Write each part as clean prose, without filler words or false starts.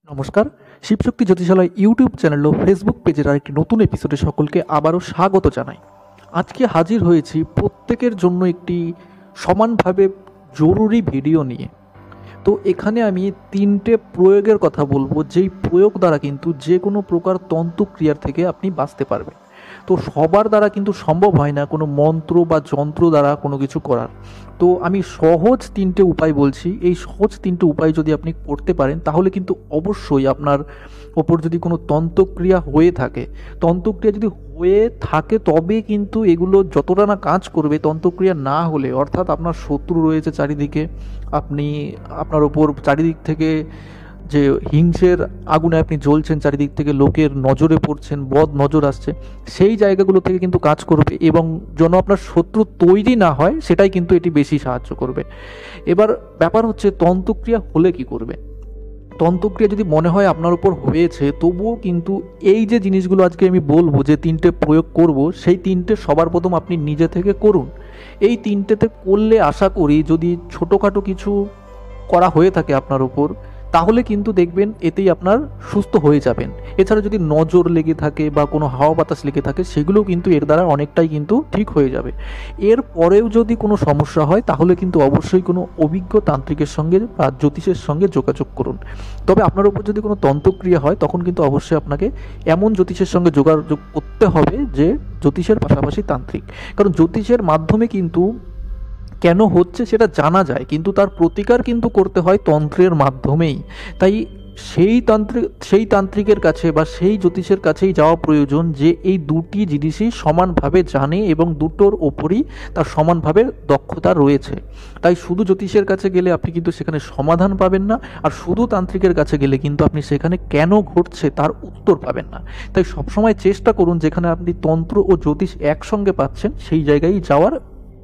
নমস্কার। Shivshakti জ্যোতিষালয় YouTube channel ও Facebook পেজের আরেকটি নতুন এপিসোডে সকলকে আবারও স্বাগত জানাই। আজকে হাজির হয়েছি প্রত্যেকের জন্য একটি সমানভাবে জরুরি ভিডিও নিয়ে। তো এখানে আমি 3টে প্রয়োগের কথা বলবো, যেই প্রয়োগ দ্বারা কিন্তু যে কোনো প্রকার তন্তুক্রিয়ার থেকে আপনি বাঁচতে পারবেন। তো সবার দ্বারা কিন্তু সম্ভব হয় না কোনো মন্ত্র বা যন্ত্র দ্বারা কোনো কিছু করার। তো আমি সহজ 3টে উপায় বলছি। এই সহজ 3টে উপায় যদি আপনি করতে পারেন তাহলে কিন্তু অবশ্যই আপনার ওপর যদি কোনো তন্ত্রক্রিয়া হয়ে থাকে, তবে কিন্তু এগুলো যতটা না কাজ করবে, তন্ত্রক্রিয়া না হলে, অর্থাৎ আপনার শত্রু রয়েছে চারিদিকে, আপনার ওপর চারিদিক থেকে যে হিংসের আগুনে আপনি জ্বলছেন, চারিদিক থেকে লোকের নজরে পড়ছেন, বদ নজর আসছে, সেই জায়গাগুলো থেকে কিন্তু কাজ করবে এবং যেন আপনার শত্রু তৈরি না হয় সেটাই কিন্তু এটি বেশি সাহায্য করবে। এবার ব্যাপার হচ্ছে তন্ত্রক্রিয়া হলে কি করবে। তন্ত্রক্রিয়া যদি মনে হয় আপনার উপর হয়েছে, তবুও কিন্তু এই যে জিনিসগুলো আজকে আমি বলবো, যে 3টে প্রয়োগ করব, সেই 3টে সবার প্রথম আপনি নিজে থেকে করুন। এই 3টেতে করলে আশা করি যদি ছোটোখাটো কিছু করা হয়ে থাকে আপনার উপর, তাহলে কিন্তু দেখবেন এতেই আপনার সুস্থ হয়ে যাবেন। এছাড়া যদি নজর লেগে থাকে বা কোনো হাওয়া বাতাস লেগে থাকে, সেগুলোও কিন্তু এর দ্বারা অনেকটাই কিন্তু ঠিক হয়ে যাবে। এর পরেও যদি কোনো সমস্যা হয় তাহলে কিন্তু অবশ্যই কোনো অভিজ্ঞ তান্ত্রিকের সঙ্গে বা জ্যোতিষের সঙ্গে যোগাযোগ করুন। তবে আপনার উপর যদি কোনো তন্ত্রক্রিয়া হয় তখন কিন্তু অবশ্যই আপনাকে এমন জ্যোতিষের সঙ্গে যোগাযোগ করতে হবে যে জ্যোতিষের পাশাপাশি তান্ত্রিক। কারণ জ্যোতিষের মাধ্যমে কিন্তু কেন হচ্ছে সেটা জানা যায়, কিন্তু তার প্রতিকার কিন্তু করতে হয় তন্ত্রের মাধ্যমেই। তাই সেই তান্ত্রিকের কাছে বা সেই জ্যোতিষের কাছেই যাওয়া প্রয়োজন, যে এই দুটি জিনিসই সমানভাবে জানে এবং দুটোর ওপরই তার সমানভাবে দক্ষতা রয়েছে। তাই শুধু জ্যোতিষের কাছে গেলে আপনি কিন্তু সেখানে সমাধান পাবেন না, আর শুধু তান্ত্রিকের কাছে গেলে কিন্তু আপনি সেখানে কেন ঘটছে তার উত্তর পাবেন না। তাই সবসময় চেষ্টা করুন যেখানে আপনি তন্ত্র ও জ্যোতিষ একসঙ্গে পাচ্ছেন সেই জায়গায় যাওয়ার।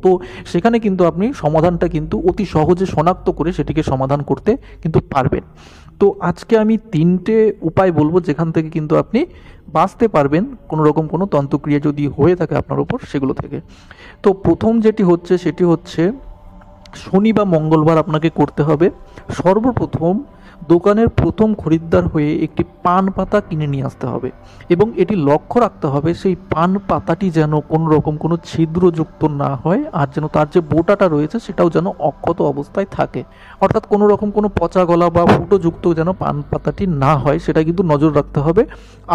তো সেখানে কিন্তু আপনি সমাধানটা কিন্তু অতি সহজে শনাক্ত করে সেটিকে সমাধান করতে কিন্তু পারবেন। তো আজকে আমি 3টে উপায় বলবো যেখান থেকে কিন্তু আপনি বাঁচতে পারবেন কোনো রকম কোনো তন্ত্রক্রিয়া যদি হয়ে থাকে আপনার উপর, সেগুলো থেকে। তো প্রথম যেটি হচ্ছে সেটি হচ্ছে শনি বা মঙ্গলবার আপনাকে করতে হবে। সর্বপ্রথম দোকানের প্রথম খরিদ্দার হয়ে একটি পান পাতা কিনে নিয়ে আসতে হবে এবং এটি লক্ষ্য রাখতে হবে সেই পান পাতাটি যেন কোনো রকম কোনো ছিদ্রযুক্ত না হয়, আর যেন তার যে বোটাটা রয়েছে সেটাও যেন অক্ষত অবস্থায় থাকে। অর্থাৎ কোনো রকম কোনো পচা গলা বা ফুটোযুক্ত যেন পান পাতাটি না হয়, সেটা কিন্তু নজর রাখতে হবে।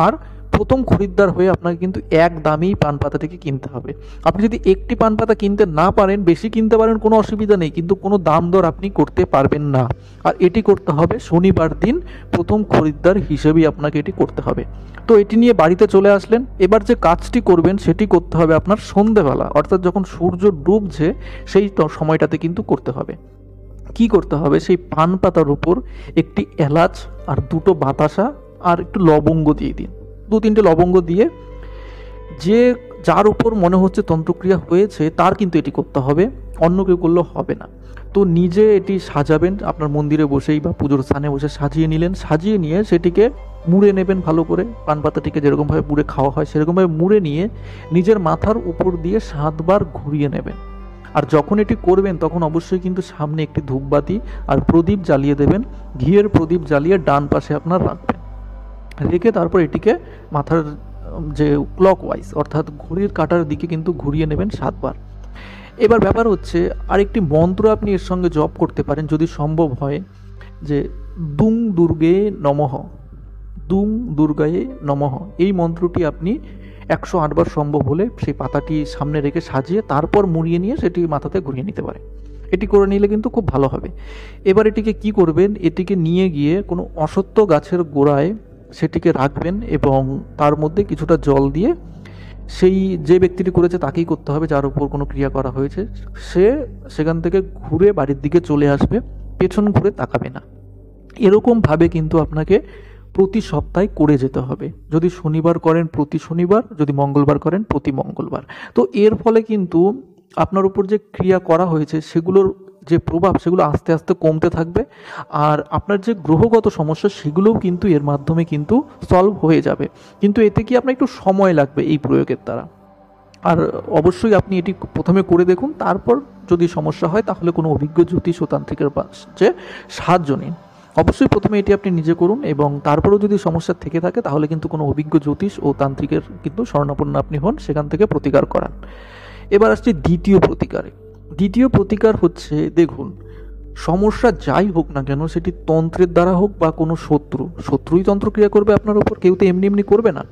আর প্রথম খরিদ্দার হয়ে আপনাকে কিন্তু এক দামেই পান পাতাটিকে কিনতে হবে। আপনি যদি একটি পান পাতা কিনতে না পারেন, বেশি কিনতে পারেন, কোনো অসুবিধা নেই, কিন্তু কোনো দাম দর আপনি করতে পারবেন না। আর এটি করতে হবে শনিবার দিন, প্রথম খরিদ্দার হিসেবেই আপনাকে এটি করতে হবে। তো এটি নিয়ে বাড়িতে চলে আসলেন। এবার যে কাজটি করবেন সেটি করতে হবে আপনার সন্ধেবেলা, অর্থাৎ যখন সূর্য ডুবছে সেই সময়টাতে কিন্তু করতে হবে। কি করতে হবে, সেই পান পাতার উপর একটি এলাচ আর 2টো বাতাসা আর একটু লবঙ্গ দিয়ে দিন। 2-3টে লবঙ্গ দিয়ে, যার উপর মনে হচ্ছে তন্ত্রক্রিয়া হয়েছে তার কিন্তু এটি করতে হবে, অন্য কেউ করলেও হবে না। তো নিজে এটি সাজাবেন, আপনার মন্দিরে বসেই বা পুজোর স্থানে বসে সাজিয়ে নিলেন। সাজিয়ে নিয়ে সেটিকে মুড়ে নেবেন ভালো করে, পান পাতাটিকে যেরকমভাবে মুড়ে খাওয়া হয় সেরকমভাবে মুড়ে নিয়ে নিজের মাথার উপর দিয়ে 7 বার ঘুরিয়ে নেবেন। আর যখন এটি করবেন তখন অবশ্যই কিন্তু সামনে একটি ধূপবাতি আর প্রদীপ জ্বালিয়ে দেবেন। ঘিয়ের প্রদীপ জ্বালিয়ে ডান পাশে আপনার রাখবেন। রেখে তারপর এটিকে মাথার যে ক্লকওয়াইজ, অর্থাৎ ঘড়ির কাঁটার দিকে কিন্তু ঘুরিয়ে নেবেন 7 বার। এবার ব্যাপার হচ্ছে আরেকটি মন্ত্র আপনি এর সঙ্গে জপ করতে পারেন যদি সম্ভব হয়, যে দুং দুর্গে নমঃ, দুং দুর্গায়ে নমঃ। এই মন্ত্রটি আপনি 108 বার সম্ভব হলে সেই পাতাটি সামনে রেখে সাজিয়ে তারপর মুড়িয়ে নিয়ে সেটি মাথাতে ঘুরিয়ে নিতে পারেন। এটি করে নিলে কিন্তু খুব ভালো হবে। এবার এটিকে কি করবেন, এটিকে নিয়ে গিয়ে কোনো অশ্বত্থ গাছের গোড়ায় সেটিকে রাখবেন এবং তার মধ্যে কিছুটা জল দিয়ে, সেই যে ব্যক্তিটি করেছে তাকেই করতে হবে, যার উপর কোনো ক্রিয়া করা হয়েছে, সে সেখান থেকে ঘুরে বাড়ির দিকে চলে আসবে, পেছন ঘুরে তাকাবে না। এরকমভাবে কিন্তু আপনাকে প্রতি সপ্তাহে করে যেতে হবে। যদি শনিবার করেন প্রতি শনিবার, যদি মঙ্গলবার করেন প্রতি মঙ্গলবার। তো এর ফলে কিন্তু আপনার উপর যে ক্রিয়া করা হয়েছে সেগুলোর যে প্রভাব সেগুলো আস্তে আস্তে কমতে থাকবে, আর আপনার যে গ্রহগত সমস্যা সেগুলোও কিন্তু এর মাধ্যমে কিন্তু সলভ হয়ে যাবে। কিন্তু এতে কি আপনার একটু সময় লাগবে এই প্রয়োগের দ্বারা। আর অবশ্যই আপনি এটি প্রথমে করে দেখুন, তারপর যদি সমস্যা হয় তাহলে কোনো অভিজ্ঞ জ্যোতিষ ও তান্ত্রিকের যে সাহায্য নিন। অবশ্যই প্রথমে এটি আপনি নিজে করুন, এবং তারপরেও যদি সমস্যা থেকে থাকে তাহলে কিন্তু কোনো অভিজ্ঞ জ্যোতিষ ও তান্ত্রিকের কিন্তু শরণাপন্ন আপনি হন, সেখান থেকে প্রতিকার করান। এবার আসছি দ্বিতীয় প্রতিকারে। দ্বিতীয় প্রতিকার হচ্ছে, দেখুন, সমস্যা যাই হোক না কেন, সেটি তন্ত্রের দ্বারা হোক বা কোনো শত্রুই তন্ত্রক্রিয়া করবে আপনার উপর, কেউ তো এমনি এমনি করবে না।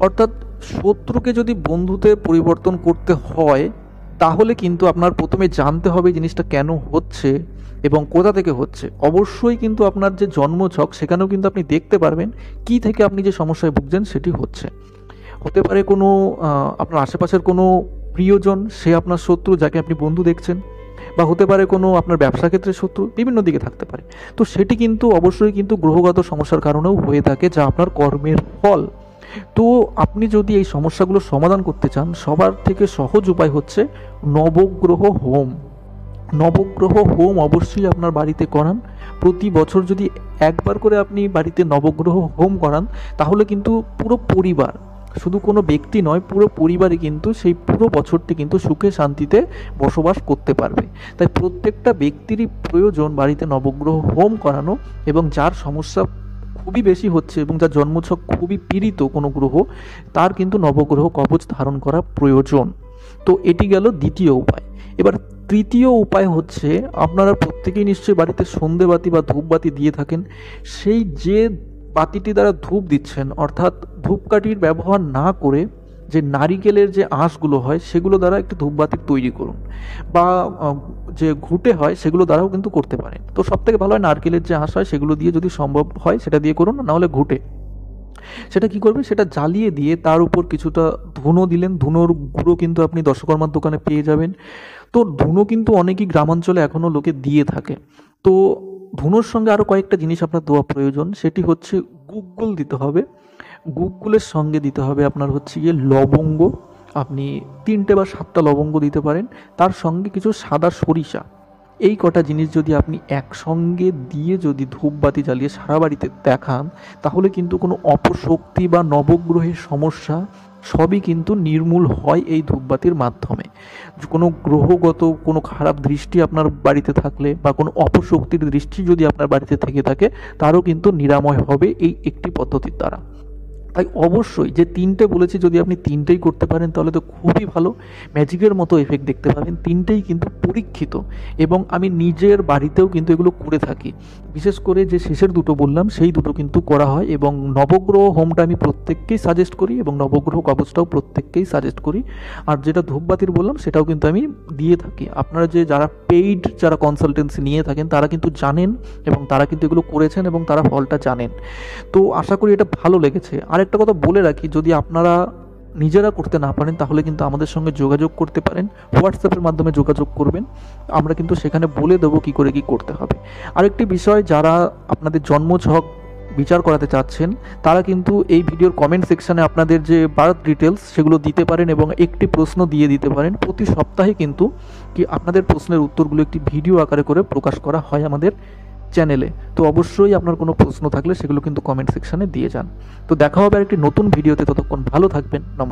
অর্থাৎ শত্রুকে যদি বন্ধুতে পরিবর্তন করতে হয় তাহলে কিন্তু আপনার প্রথমে জানতে হবে জিনিসটা কেন হচ্ছে এবং কোথা থেকে হচ্ছে। অবশ্যই কিন্তু আপনার যে জন্মছক সেখানেও কিন্তু আপনি দেখতে পারবেন কি থেকে আপনি যে সমস্যায় ভুগছেন সেটি হচ্ছে। হতে পারে কোনো আপনার আশেপাশের কোনো প্রিয়জন, সে আপনার শত্রু যাকে আপনি বন্ধু দেখছেন, বা হতে পারে কোনো আপনার ব্যবসা ক্ষেত্রে শত্রু, বিভিন্ন দিকে থাকতে পারে। তো সেটি কিন্তু অবশ্যই কিন্তু গ্রহগত সমস্যার কারণেও হয়ে থাকে, যা আপনার কর্মের ফল। তো আপনি যদি এই সমস্যাগুলো সমাধান করতে চান, সবার থেকে সহজ উপায় হচ্ছে নবগ্রহ হোম। নবগ্রহ হোম অবশ্যই আপনার বাড়িতে করান। প্রতি বছর যদি একবার করে আপনি বাড়িতে নবগ্রহ হোম করান তাহলে কিন্তু পুরো পরিবার, শুধু কোনো ব্যক্তি নয়, পুরো পরিবারই কিন্তু সেই পুরো বছরটি কিন্তু সুখে শান্তিতে বসবাস করতে পারবে। তাই প্রত্যেকটা ব্যক্তিরই প্রয়োজন বাড়িতে নবগ্রহ হোম করানো, এবং যার সমস্যা খুবই বেশি হচ্ছে এবং যার জন্মছক খুবই পীড়িত কোনো গ্রহ, তার কিন্তু নবগ্রহ কবচ ধারণ করা প্রয়োজন। তো এটি গেল দ্বিতীয় উপায়। এবার তৃতীয় উপায় হচ্ছে, আপনারা প্রত্যেকেই নিশ্চয়ই বাড়িতে সন্ধেবাতি বা ধূপবাতি দিয়ে থাকেন। সেই যে বাতিটি দ্বারা ধূপ দিচ্ছেন, অর্থাৎ ধূপকাঠির ব্যবহার না করে যে নারিকেলের যে আঁশগুলো হয় সেগুলো দ্বারা একটি ধূপবাতি তৈরি করুন, বা যে ঘুঁটে হয় সেগুলো দ্বারাও কিন্তু করতে পারেন। তো সব থেকে ভালো হয় নারকেলের যে আঁশ হয় সেগুলো দিয়ে যদি সম্ভব হয় সেটা দিয়ে করুন, নাহলে ঘুঁটে। সেটা কি করবে, সেটা জ্বালিয়ে দিয়ে তার উপর কিছুটা ধুনো দিলেন। ধুনোর গুঁড়ো কিন্তু আপনি দশকর্মার দোকানে পেয়ে যাবেন। তো ধুনো কিন্তু অনেকেই গ্রামাঞ্চলে এখনও লোকে দিয়ে থাকে। তো ধুনোর সঙ্গে আরও কয়েকটা জিনিস আপনার দেওয়া প্রয়োজন, সেটি হচ্ছে গুগ্গুল দিতে হবে। গুগ্গুলের সঙ্গে দিতে হবে আপনার হচ্ছে গিয়ে লবঙ্গ, আপনি 3টে বা 7টা লবঙ্গ দিতে পারেন। তার সঙ্গে কিছু সাদা সরিষা। এই কটা জিনিস যদি আপনি একসঙ্গে দিয়ে যদি ধূপবাতি জ্বালিয়ে সারা বাড়িতে দেখান তাহলে কিন্তু কোনো অপশক্তি বা নবগ্রহের সমস্যা সবই কিন্তু নির্মূল হয় এই ধূপবাতির মাধ্যমে। কোনো গ্রহগত কোনো খারাপ দৃষ্টি আপনার বাড়িতে থাকলে বা কোনো অপশক্তির দৃষ্টি যদি আপনার বাড়িতে থেকে থাকে, তারও কিন্তু নিরাময় হবে এই একটি পদ্ধতির দ্বারা। তাই অবশ্যই যে 3টে বলেছি, যদি আপনি 3টেই করতে পারেন তাহলে তো খুবই ভালো, ম্যাজিকের মতো এফেক্ট দেখতে পাবেন। 3টেই কিন্তু পরীক্ষিত, এবং আমি নিজের বাড়িতেও কিন্তু এগুলো করে থাকি। বিশেষ করে যে শেষের দুটো বললাম সেই দুটো কিন্তু করা হয়, এবং নবগ্রহ হোমটা আমি প্রত্যেককেই সাজেস্ট করি, এবং নবগ্রহ কবচটাও প্রত্যেককেই সাজেস্ট করি। আর যেটা ধূপবাতির বললাম সেটাও কিন্তু আমি দিয়ে থাকি। আপনারা যে যারা পেইড যারা কনসালটেন্সি নিয়ে থাকেন তারা কিন্তু জানেন, এবং তারা কিন্তু এগুলো করেছেন এবং তারা ফলটা জানেন। তো আশা করি এটা ভালো লেগেছে। আরেকটা কথা বলে রাখি, যদি আপনারা নিজেরা করতে না পারেন তাহলে কিন্তু আমাদের সঙ্গে যোগাযোগ করতে পারেন, হোয়াটসঅ্যাপের মাধ্যমে যোগাযোগ করবেন, আমরা কিন্তু সেখানে বলে দেবো কী করে কী করতে হবে। আরেকটি বিষয়, যারা আপনাদের জন্মছক বিচার করাতে চাচ্ছেন তারা কিন্তু এই ভিডিওর কমেন্ট সেকশানে আপনাদের যে বার্থ ডিটেলস সেগুলো দিতে পারেন, এবং একটি প্রশ্ন দিয়ে দিতে পারেন। প্রতি সপ্তাহে কিন্তু কি আপনাদের প্রশ্নের উত্তরগুলো একটি ভিডিও আকারে করে প্রকাশ করা হয় আমাদের চ্যানেলে। তো অবশ্যই আপনার কোনো প্রশ্ন থাকলে সেগুলো কিন্তু কমেন্ট সেকশানে দিয়ে যান। তো দেখা হবে আর একটি নতুন ভিডিওতে, ততক্ষণ ভালো থাকবেন। নমস্কার।